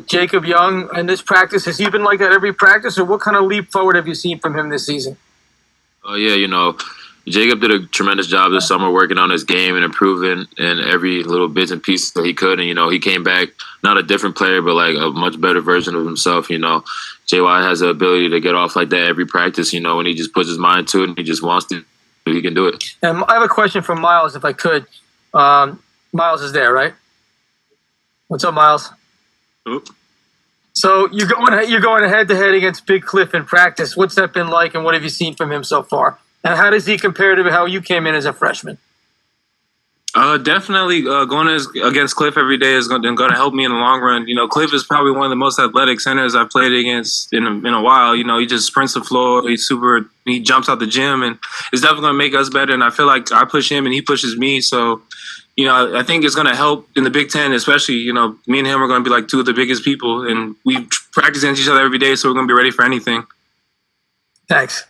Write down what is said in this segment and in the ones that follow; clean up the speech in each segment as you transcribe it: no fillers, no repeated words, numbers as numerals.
Jacob Young in this practice? Has he been like that every practice, or what kind of leap forward have you seen from him this season? Yeah, Jacob did a tremendous job this summer working on his game and improving in every little bits and pieces that he could. And, he came back not a different player, but like a much better version of himself. JY has the ability to get off like that every practice, when he just puts his mind to it and he just wants to, he can do it. And I have a question for Myles, if I could. Myles is there, right? What's up, Myles? Oop. So you're going head to head against Big Cliff in practice. What's that been like, and what have you seen from him so far? And how does he compare to how you came in as a freshman? Definitely going against Cliff every day is going to help me in the long run. Cliff is probably one of the most athletic centers I've played against in a while. He just sprints the floor. He jumps out the gym, and it's definitely going to make us better. And I feel like I push him and he pushes me. So, I think it's going to help in the Big Ten, especially, me and him are going to be like two of the biggest people, and we practice against each other every day. So we're going to be ready for anything. Thanks.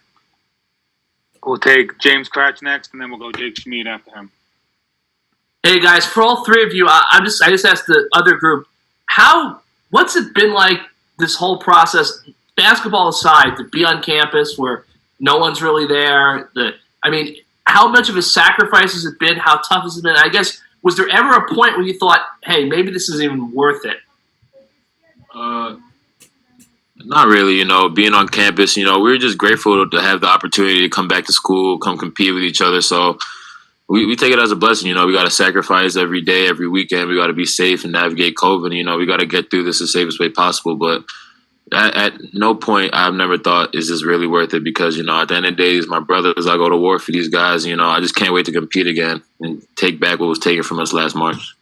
We'll take James Cratch next, and then we'll go Jake Schmid after him. Hey guys, for all three of you, I just asked the other group, what's it been like this whole process, basketball aside, to be on campus where no one's really there? How much of a sacrifice has it been? How tough has it been? I guess, was there ever a point where you thought, hey, maybe this isn't even worth it? Not really, being on campus, we were just grateful to have the opportunity to come back to school, come compete with each other. So we take it as a blessing. We got to sacrifice every day, every weekend. We got to be safe and navigate COVID. We got to get through this the safest way possible. But at no point I've never thought, is this really worth it? Because, at the end of the day, these my brothers. I go to war for these guys. I just can't wait to compete again and take back what was taken from us last March.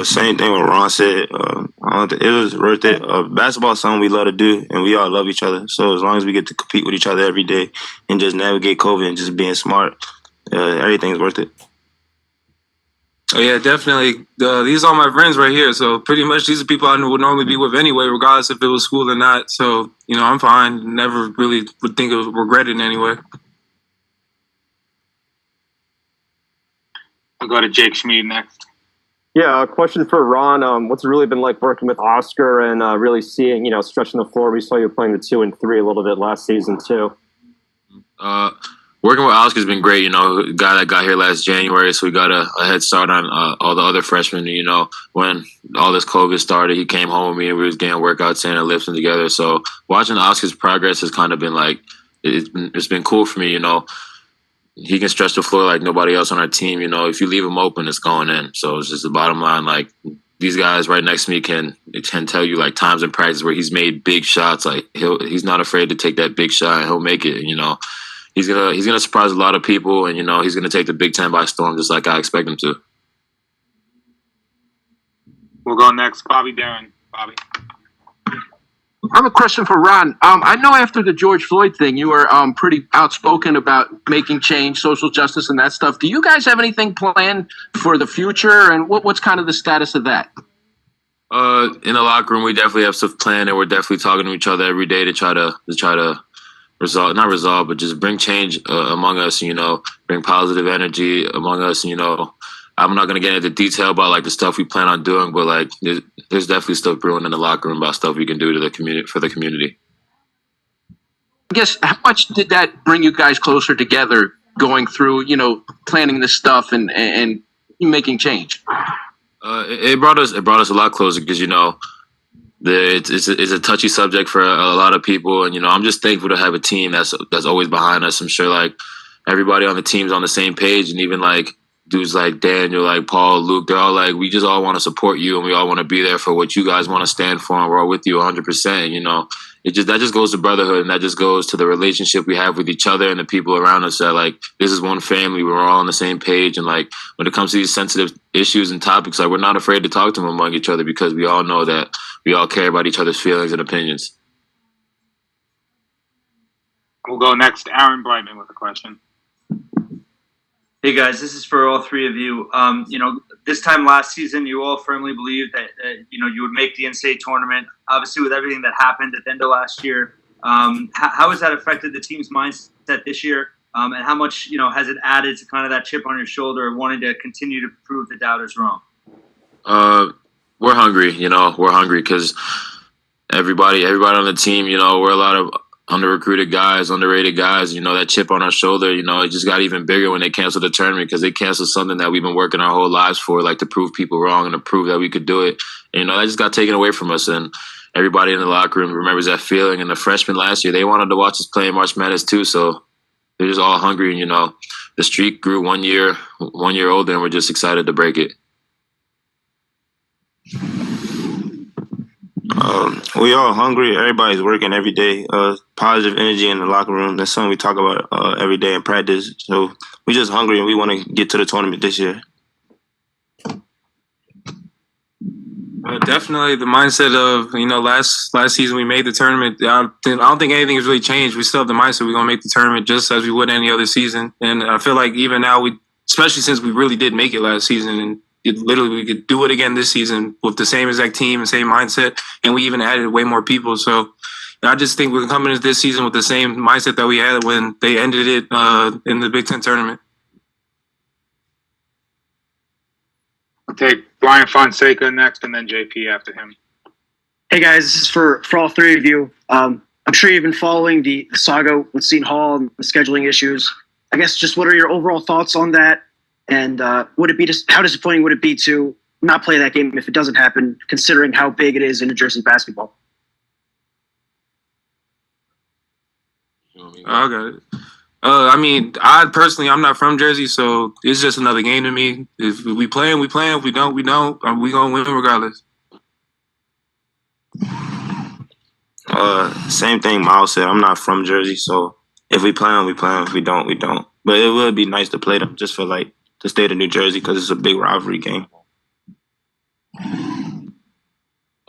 Same thing what Ron said. It was worth it. Basketball is something we love to do, and we all love each other. So as long as we get to compete with each other every day and just navigate COVID and just being smart, everything's worth it. Oh, yeah, definitely. These are my friends right here. So pretty much these are people I would normally be with anyway, regardless if it was school or not. So, I'm fine. Never really would think of regret it in any way. We'll go to Jake Schmid next. Yeah, a question for Ron. What's it really been like working with Oscar and really seeing, stretching the floor? We saw you playing the 2 and 3 a little bit last season too. Working with Oscar's been great. A guy that got here last January, so we got a head start on all the other freshmen. When all this COVID started, he came home with me and we was getting workouts in and lifting together. So watching Oscar's progress has kind of been like, it's been cool for me. He can stretch the floor like nobody else on our team. If you leave him open, it's going in. So it's just the bottom line. Like, these guys right next to me can tell you like times in practice where he's made big shots. Like he's not afraid to take that big shot and he'll make it. He's gonna surprise a lot of people, and he's gonna take the Big Ten by storm, just like I expect him to. We'll go next, Bobby Darren. Bobby. I have a question for Ron. I know after the George Floyd thing, you were pretty outspoken about making change, social justice, and that stuff. Do you guys have anything planned for the future, and what's kind of the status of that? In the locker room, we definitely have stuff planned, and we're definitely talking to each other every day to try to not resolve, but just bring change among us. Bring positive energy among us. I'm not going to get into detail about like the stuff we plan on doing, but like there's definitely stuff brewing in the locker room about stuff we can do to the community for the community. I guess, how much did that bring you guys closer together, going through, planning this stuff and making change? It brought us a lot closer because it's a touchy subject for a lot of people, and I'm just thankful to have a team that's always behind us. I'm sure like everybody on the team's on the same page, and even like dudes like Daniel, like Paul, Luke, they're all like, we just all want to support you and we all want to be there for what you guys want to stand for, and we're all with you 100%. That just goes to brotherhood, and that just goes to the relationship we have with each other and the people around us, that like this is one family, we're all on the same page. And like when it comes to these sensitive issues and topics, like we're not afraid to talk to them among each other, because we all know that we all care about each other's feelings and opinions. We'll go next to Aaron Brightman with a question. Hey guys, this is for all three of you. This time last season, you all firmly believed that you would make the NCAA tournament. Obviously, with everything that happened at the end of last year, how has that affected the team's mindset this year? And how much has it added to kind of that chip on your shoulder of wanting to continue to prove the doubters wrong? hungry. We're hungry because everybody on the team, we're a lot of under-recruited guys, underrated guys. That chip on our shoulder, it just got even bigger when they canceled the tournament because they canceled something that we've been working our whole lives for, like to prove people wrong and to prove that we could do it. And, that just got taken away from us. And everybody in the locker room remembers that feeling. And the freshmen last year, they wanted to watch us play in March Madness too. So they're just all hungry. And, the streak grew 1 year older, and we're just excited to break it. We all hungry. Everybody's working every day. Positive energy in the locker room. That's something we talk about every day in practice. So we're just hungry, and we want to get to the tournament this year. Definitely the mindset of, last season we made the tournament. I don't think anything has really changed. We still have the mindset we're going to make the tournament just as we would any other season. And I feel like even now, especially since we really did make it last season, and we could do it again this season with the same exact team and same mindset, and we even added way more people. So I just think we're coming into this season with the same mindset that we had when they ended it in the Big Ten tournament. I'll take Brian Fonseca next, and then JP after him. Hey guys, this is for all three of you. I'm sure you've been following the saga with Seton Hall and the scheduling issues. I guess just what are your overall thoughts on that? And would it be how disappointing would it be to not play that game if it doesn't happen, considering how big it is in New Jersey basketball? I got it. I'm not from Jersey, so it's just another game to me. If we play, we play. If we don't, we don't. We gonna win regardless. Same thing Myles said. I'm not from Jersey, so if we play them, we play them. If we don't, we don't. But it would be nice to play them just for the state of New Jersey because it's a big rivalry game.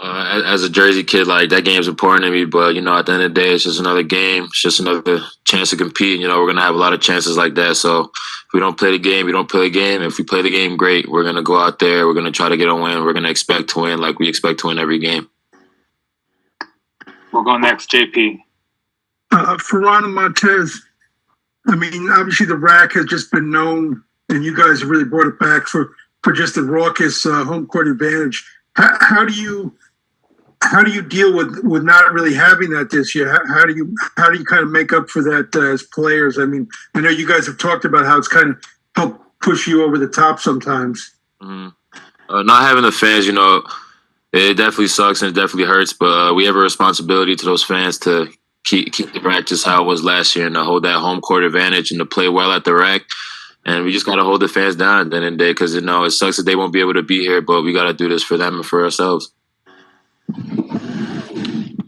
As a Jersey kid, that game's important to me. But, at the end of the day, it's just another game. It's just another chance to compete. We're going to have a lot of chances like that. So if we don't play the game, we don't play the game. If we play the game, great. We're going to go out there. We're going to try to get a win. We're going to expect to win like we expect to win every game. We'll go next, JP. For Ron and Montez, obviously the rack has just been known, and you guys have really brought it back for just the raucous home court advantage. How do you deal with not really having that this year? How do you kind of make up for that as players? I know you guys have talked about how it's kind of helped push you over the top sometimes. Mm-hmm. Not having the fans, it definitely sucks and it definitely hurts. But we have a responsibility to those fans to keep the rack just how it was last year and to hold that home court advantage and to play well at the rack. And we just got to hold the fans down at the end of the day because, it sucks that they won't be able to be here, but we got to do this for them and for ourselves.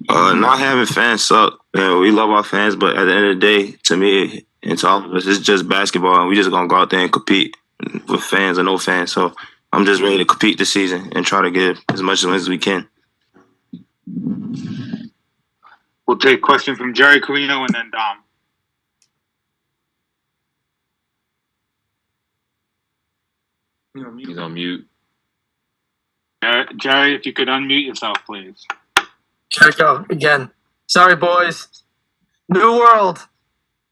Not having fans suck. We love our fans, but at the end of the day, to me and to all of us, it's just basketball, and we just going to go out there and compete with fans or no fans. So I'm just ready to compete this season and try to get as much wins as we can. We'll take a question from Jerry Carino and then Dom. He's on mute. Jerry, if you could unmute yourself, please. Check out again. Sorry, boys. New world.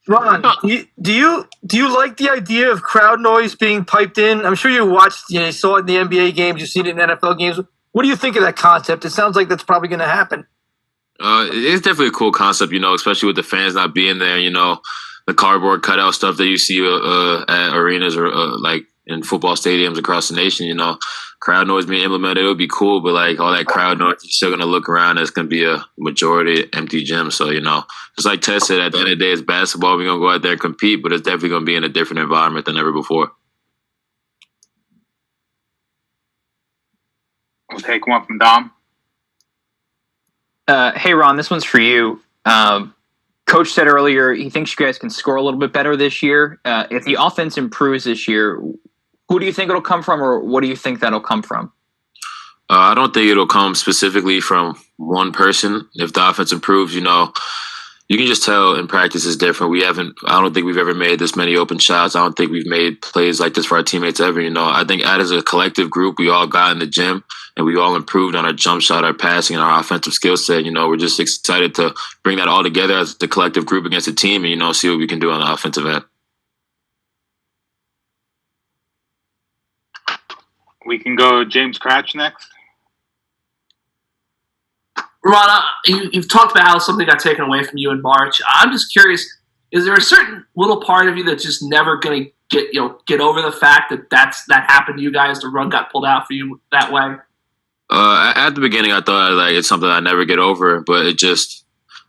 Ron, do you like the idea of crowd noise being piped in? I'm sure you watched, you saw it in the NBA games, you've seen it in NFL games. What do you think of that concept? It sounds like that's probably going to happen. It's definitely a cool concept, especially with the fans not being there. The cardboard cutout stuff that you see at arenas or in football stadiums across the nation, crowd noise being implemented, it would be cool, but all that crowd noise, you're still going to look around, it's going to be a majority empty gym. So, just like Ted said, at the end of the day, it's basketball. We're going to go out there and compete, but it's definitely going to be in a different environment than ever before. We'll take one from Dom. Hey, Ron, this one's for you. Coach said earlier he thinks you guys can score a little bit better this year. If the offense improves this year, who do you think it'll come from, or what do you think that'll come from? I don't think it'll come specifically from one person. If the offense improves, you can just tell in practice is different. I don't think we've ever made this many open shots. I don't think we've made plays like this for our teammates ever. I think as a collective group, we all got in the gym and we all improved on our jump shot, our passing, and our offensive skill set. We're just excited to bring that all together as the collective group against the team and, see what we can do on the offensive end. We can go James Cratch next. Ron, you've talked about how something got taken away from you in March. I'm just curious, is there a certain little part of you that's just never going to get over the fact that happened to you guys? The rug got pulled out for you that way? At the beginning, I thought like it's something I never get over, but it just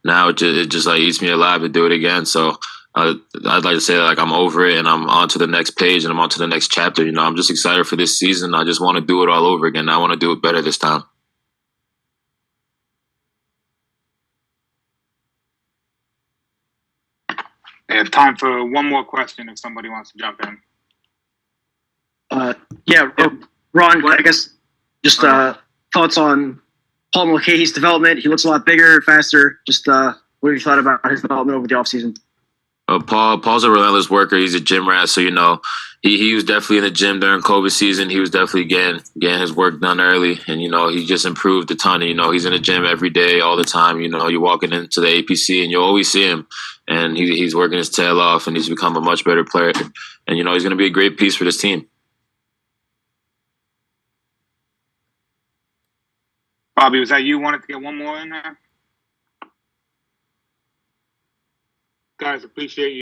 like eats me alive to do it again. So I'd like to say like I'm over it and I'm on to the next page and I'm on to the next chapter. You know, I'm just excited for this season. I just want to do it all over again. I want to do it better this time. I have time for one more question if somebody wants to jump in. Ron, I guess just thoughts on Paul Mulcahy's development. He looks a lot bigger, faster. Just what have you thought about his development over the offseason? Paul's a relentless worker. He's a gym rat, so you know he was definitely in the gym during COVID season. He was definitely getting his work done early, and you know he just improved a ton. And, you know he's in the gym every day, all the time. You know you're walking into the APC, and you always see him, and he's working his tail off, and he's become a much better player. And you know he's going to be a great piece for this team. Bobby, was that you wanted to get one more in there? Guys, appreciate you.